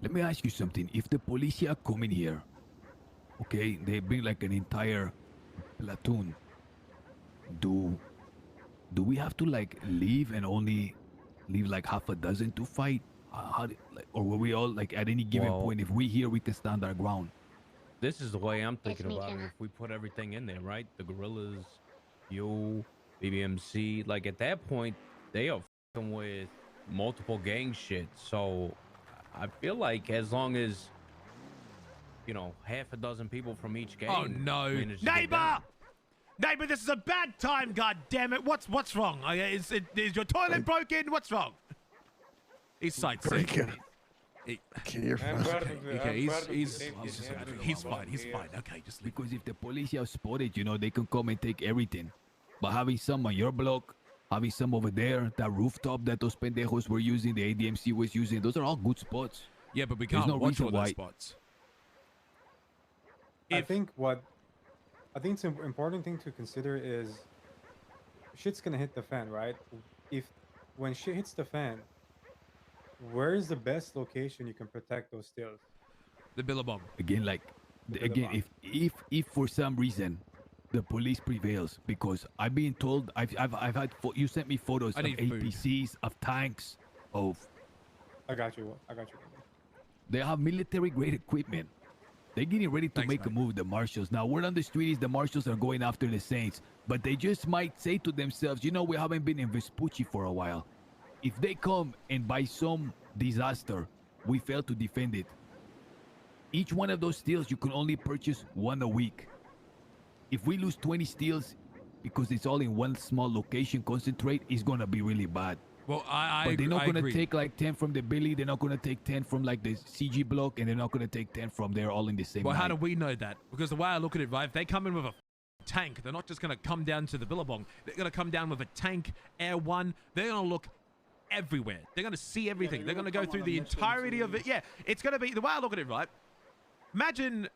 Let me ask you something. If the police are coming here, okay, they bring like an entire platoon. Do we have to like leave and only leave like half a dozen to fight? Or were we all like at any given point? If we here, we can stand our ground. This is the way I'm thinking me about it. too. If we put everything in there, right? The gorillas, you, BBMC, like at that point, they are fucking with multiple gang shit. So I feel like as long as, you know, half a dozen people from each gang. Oh no, manage to get neighbor! down. Neighbor, this is a bad time. God damn it! What's wrong? Is your toilet broken? What's wrong? He's sightseeing. Okay, he's fine. He's fine. Okay, just leave. Because if the police are spotted, you know, they can come and take everything. But having some on your block, having some over there, that rooftop that those pendejos were using, the ADMC was using, those are all good spots. Yeah, but we There's can't no watch reason all those why- spots. I think it's an important thing to consider is shit's gonna hit the fan, right? When shit hits the fan, where is the best location you can protect those stills? The Billabong. Again, like, again, if for some reason the police prevails, because I've been told, I've had, you sent me photos of need food. APCs, of tanks, of, I got you. they have military grade equipment. They're getting ready to Thanks, make a man. move, the marshals. Now, word on the street is the marshals are going after the Saints, but they just might say to themselves, you know, we haven't been in Vespucci for a while. If they come and by some disaster, we fail to defend it, each one of those steals, you can only purchase one a week. If we lose 20 steals because it's all in one small location, concentrate, it's going to be really bad. Well, But they're not I going to agree. take like 10 from the Billy. They're not going to take 10 from like the CG block, and they're not going to take 10 from there all in the same Well, how night. do we know that? Because the way I look at it, right, if they come in with a tank, they're not just going to come down to the Billabong. They're going to come down with a tank, Air One. They're going to look everywhere. They're going to see everything. They're going to go through the entirety of it. Yeah, it's going to be, the way I look at it, right, imagine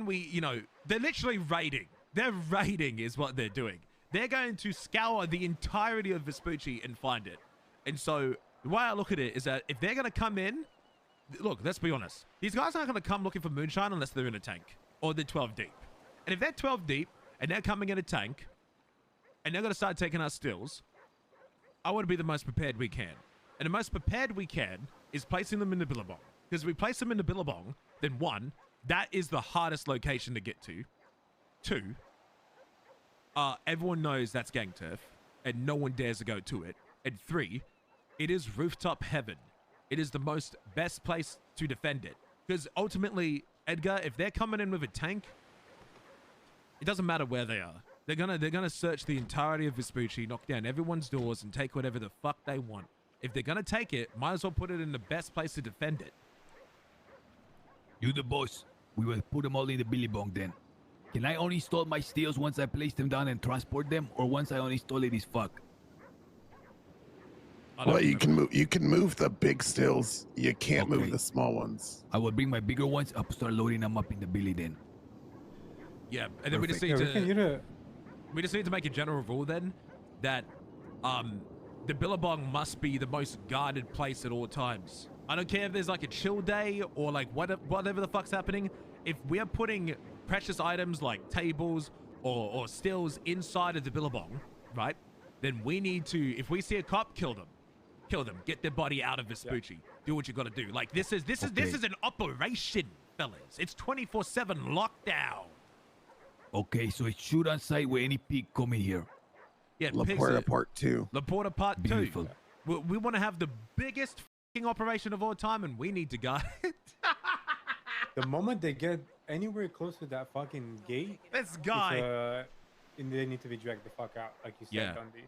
we, you know, they're literally raiding. They're raiding is what they're doing. They're going to scour the entirety of Vespucci and find it. And so the way I look at it is that if they're going to come in, look, let's be honest. These guys aren't going to come looking for moonshine unless they're in a tank or they're 12 deep. And if they're 12 deep and they're coming in a tank and they're going to start taking our stills, I want to be the most prepared we can. And the most prepared we can is placing them in the Billabong. Because if we place them in the Billabong, then one, that is the hardest location to get to. Two, everyone knows that's gang turf and no one dares to go to it. And three, it is rooftop heaven. It is the most best place to defend it. Because ultimately, Edgar, if they're coming in with a tank, it doesn't matter where they are. They're gonna search the entirety of Vespucci, knock down everyone's doors, and take whatever the fuck they want. If they're gonna take it, might as well put it in the best place to defend it. You the boss. We will put them all in the Billy Bong then. Can I only install my steels once I place them down and transport them, or once I uninstall it is fuck? Well, you can move the big stills. You can't move the small ones. I will bring my bigger ones up, start loading them up in the Billy then. Yeah, and then we just Perfect. need we just need to make a general rule then that the Billabong must be the most guarded place at all times. I don't care if there's like a chill day or like whatever the fuck's happening. If we're putting precious items like tables or stills inside of the Billabong, right? Then we need to, if we see a cop, kill them. Kill them. Get their body out of Vespucci. Do what you got to do. Like this is an operation, fellas. It's 24/7 lockdown. Okay, so it's shoot on sight with any pig coming here. Yeah, La Puerta Part 2. La Puerta Part 2. Beautiful. We want to have the biggest fucking operation of all time, and we need to guard it. The moment they get anywhere close to that fucking gate, this guy, and they need to be dragged the fuck out, like you said, Yeah. Dundee.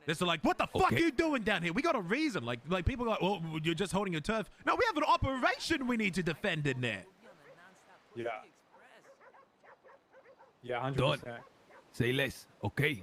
they're still like, what the fuck are you doing down here? We got a reason. Like people are like, well, you're just holding your turf. No, we have an operation we need to defend in there. Yeah. Yeah, 100%. Done. Say less, okay?